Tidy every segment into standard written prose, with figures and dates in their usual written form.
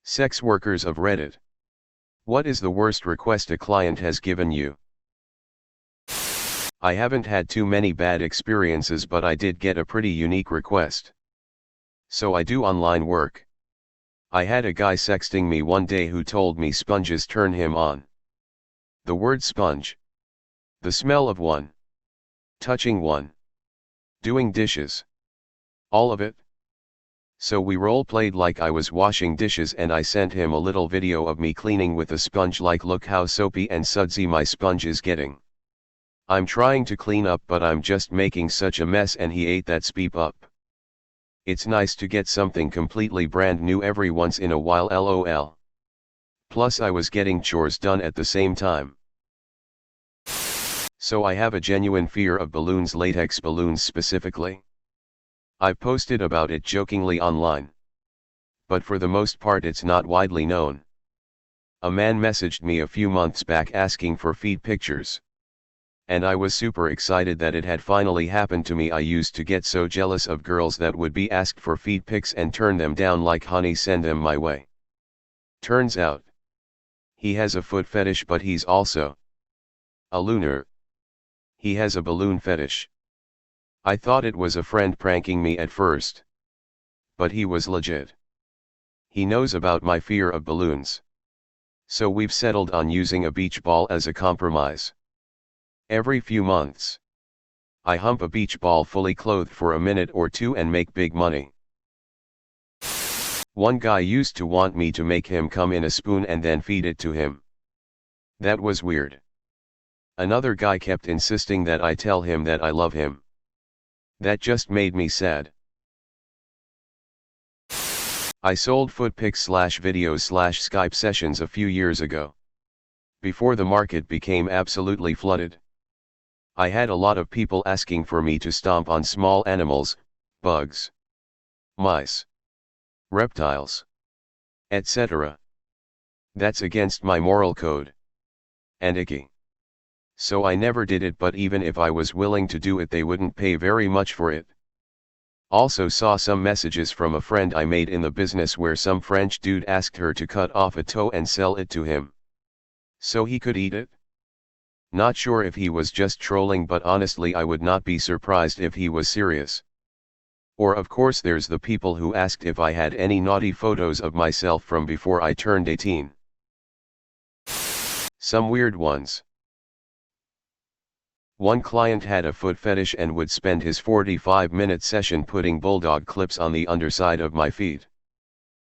Sex workers of Reddit. What is the worst request a client has given you? I haven't had too many bad experiences, but I did get a pretty unique request. So I do online work. I had a guy sexting me one day who told me sponges turn him on. The word sponge. The smell of one. Touching one. Doing dishes. All of it. So we role-played like I was washing dishes, and I sent him a little video of me cleaning with a sponge, like, look how soapy and sudsy my sponge is getting. I'm trying to clean up, but I'm just making such a mess, and he ate that speep up. It's nice to get something completely brand new every once in a while, lol. Plus I was getting chores done at the same time. So I have a genuine fear of balloons, latex balloons specifically. I've posted about it jokingly online. But for the most part it's not widely known. A man messaged me a few months back asking for feed pictures. And I was super excited that it had finally happened to me. I used to get so jealous of girls that would be asked for feed pics and turn them down like, honey, send them my way. Turns out he has a foot fetish, but he's also a looner. He has a balloon fetish. I thought it was a friend pranking me at first. But he was legit. He knows about my fear of balloons. So we've settled on using a beach ball as a compromise. Every few months, I hump a beach ball fully clothed for a minute or two and make big money. One guy used to want me to make him come in a spoon and then feed it to him. That was weird. Another guy kept insisting that I tell him that I love him. That just made me sad. I sold foot pics / videos / Skype sessions a few years ago. Before the market became absolutely flooded. I had a lot of people asking for me to stomp on small animals, bugs, mice, reptiles, etc. That's against my moral code. And icky. So I never did it, but even if I was willing to do it, they wouldn't pay very much for it. Also saw some messages from a friend I made in the business where some French dude asked her to cut off a toe and sell it to him. So he could eat it? Not sure if he was just trolling, but honestly I would not be surprised if he was serious. Or of course there's the people who asked if I had any naughty photos of myself from before I turned 18. Some weird ones. One client had a foot fetish and would spend his 45-minute session putting bulldog clips on the underside of my feet.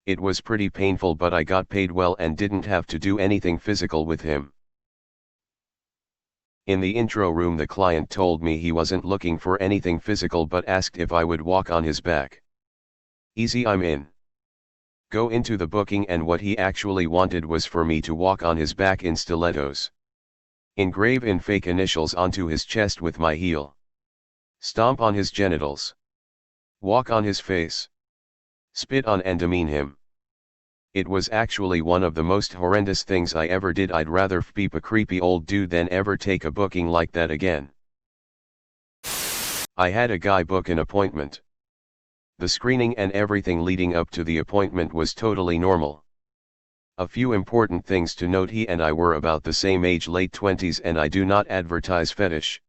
It was pretty painful, but I got paid well and didn't have to do anything physical with him. In the intro room, the client told me he wasn't looking for anything physical but asked if I would walk on his back. Easy, I'm in. Go into the booking, and what he actually wanted was for me to walk on his back in stilettos. Engrave in fake initials onto his chest with my heel. Stomp on his genitals. Walk on his face. Spit on and demean him. It was actually one of the most horrendous things I ever did. I'd rather beep a creepy old dude than ever take a booking like that again. I had a guy book an appointment. The screening and everything leading up to the appointment was totally normal. A few important things to note: he and I were about the same age, late 20s, and I do not advertise fetish.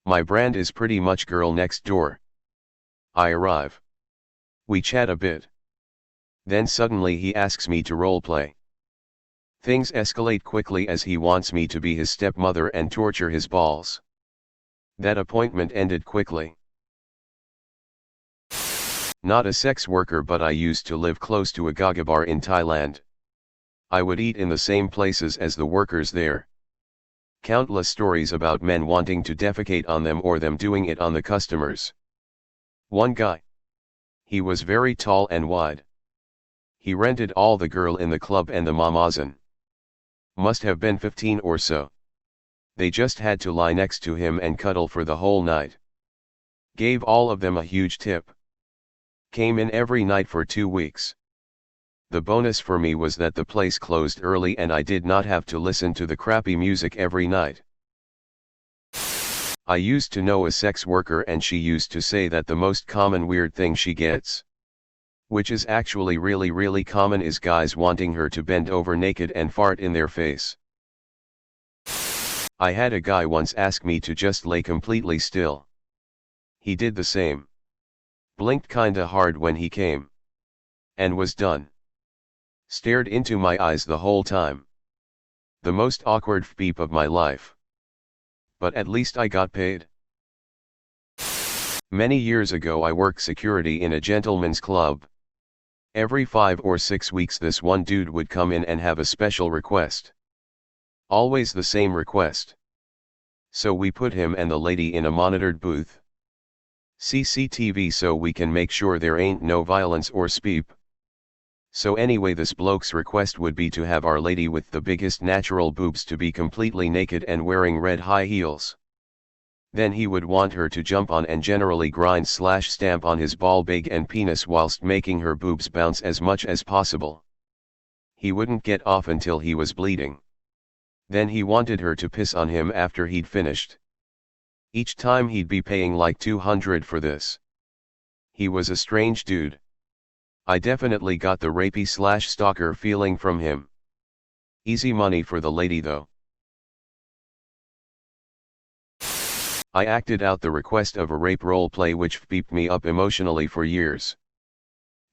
My brand is pretty much girl next door. I arrive. We chat a bit. Then suddenly he asks me to roleplay. Things escalate quickly as he wants me to be his stepmother and torture his balls. That appointment ended quickly. Not a sex worker, but I used to live close to a gaga bar in Thailand. I would eat in the same places as the workers there. Countless stories about men wanting to defecate on them or them doing it on the customers. One guy. He was very tall and wide. He rented all the girl in the club and the mamazan. Must have been 15 or so. They just had to lie next to him and cuddle for the whole night. Gave all of them a huge tip. Came in every night for 2 weeks. The bonus for me was that the place closed early and I did not have to listen to the crappy music every night. I used to know a sex worker, and she used to say that the most common weird thing she gets Which is actually really common, is guys wanting her to bend over naked and fart in their face. I had a guy once ask me to just lay completely still. He did the same. Blinked kinda hard when he came. And was done. Stared into my eyes the whole time. The most awkward beep of my life. But at least I got paid. Many years ago I worked security in a gentleman's club. Every 5 or 6 weeks this one dude would come in and have a special request. Always the same request. So we put him and the lady in a monitored booth. CCTV so we can make sure there ain't no violence or speep. So anyway, this bloke's request would be to have our lady with the biggest natural boobs to be completely naked and wearing red high heels. Then he would want her to jump on and generally grind/stamp on his ball bag and penis whilst making her boobs bounce as much as possible. He wouldn't get off until he was bleeding. Then he wanted her to piss on him after he'd finished. Each time he'd be paying like $200 for this. He was a strange dude. I definitely got the rapey/stalker feeling from him. Easy money for the lady though. I acted out the request of a rape roleplay which beeped me up emotionally for years.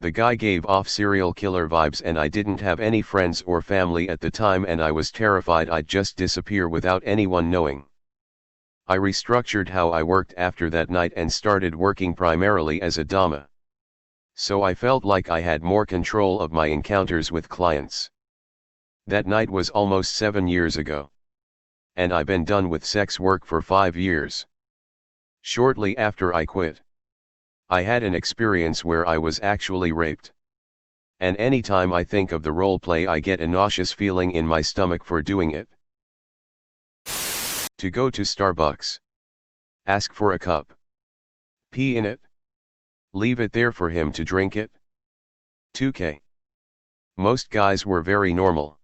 The guy gave off serial killer vibes and I didn't have any friends or family at the time and I was terrified I'd just disappear without anyone knowing. I restructured how I worked after that night and started working primarily as a dama. So I felt like I had more control of my encounters with clients. That night was almost 7 years ago. And I've been done with sex work for 5 years. Shortly after I quit, I had an experience where I was actually raped. And anytime I think of the roleplay I get a nauseous feeling in my stomach for doing it. To go to Starbucks. Ask for a cup. Pee in it. Leave it there for him to drink it. 2K. Most guys were very normal.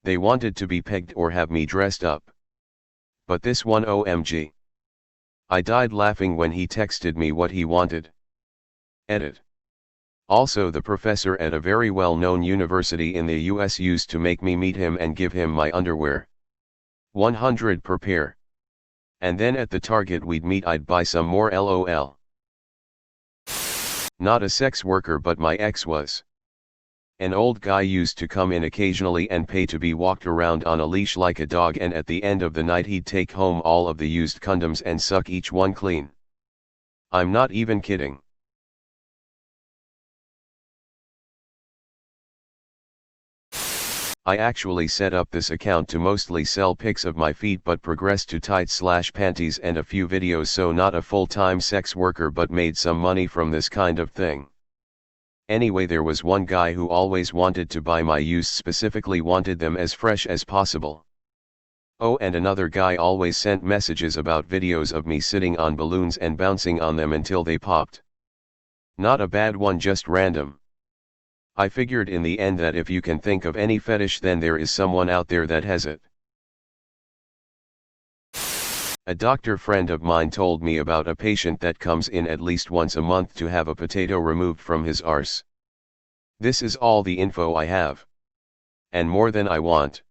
They wanted to be pegged or have me dressed up. But this one, OMG. I died laughing when he texted me what he wanted. Edit. Also, the professor at a very well-known university in the US used to make me meet him and give him my underwear. 100 per pair. And then at the Target we'd meet, I'd buy some more, LOL. Not a sex worker, but my ex was. An old guy used to come in occasionally and pay to be walked around on a leash like a dog, and at the end of the night he'd take home all of the used condoms and suck each one clean. I'm not even kidding. I actually set up this account to mostly sell pics of my feet, but progressed to tights/panties and a few videos, so not a full-time sex worker but made some money from this kind of thing. Anyway, there was one guy who always wanted to buy my used, specifically wanted them as fresh as possible. Oh, and another guy always sent messages about videos of me sitting on balloons and bouncing on them until they popped. Not a bad one, just random. I figured in the end that if you can think of any fetish, then there is someone out there that has it. A doctor friend of mine told me about a patient that comes in at least once a month to have a potato removed from his arse. This is all the info I have. And more than I want.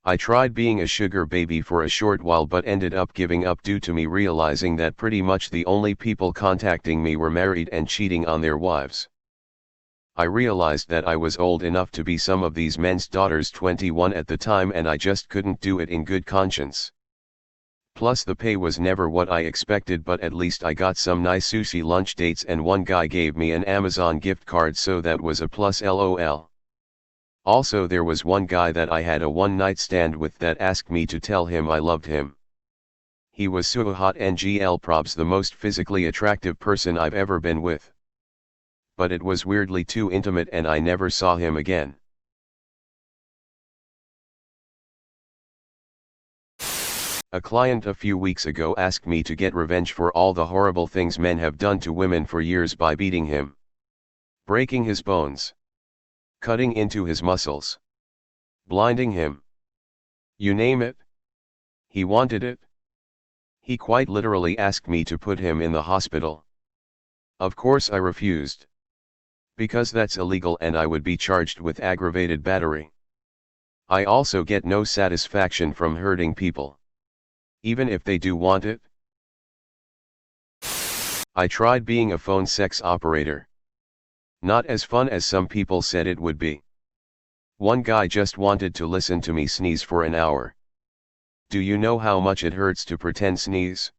I tried being a sugar baby for a short while but ended up giving up due to me realizing that pretty much the only people contacting me were married and cheating on their wives. I realized that I was old enough to be some of these men's daughters, 21 at the time, and I just couldn't do it in good conscience. Plus the pay was never what I expected, but at least I got some nice sushi lunch dates and one guy gave me an Amazon gift card, so that was a plus, LOL. Also, there was one guy that I had a one-night stand with that asked me to tell him I loved him. He was so hot, NGL probs, the most physically attractive person I've ever been with. But it was weirdly too intimate and I never saw him again. A client a few weeks ago asked me to get revenge for all the horrible things men have done to women for years by beating him, breaking his bones, cutting into his muscles, blinding him. You name it. He wanted it. He quite literally asked me to put him in the hospital. Of course I refused. Because that's illegal and I would be charged with aggravated battery. I also get no satisfaction from hurting people. Even if they do want it. I tried being a phone sex operator. Not as fun as some people said it would be. One guy just wanted to listen to me sneeze for an hour. Do you know how much it hurts to pretend sneeze?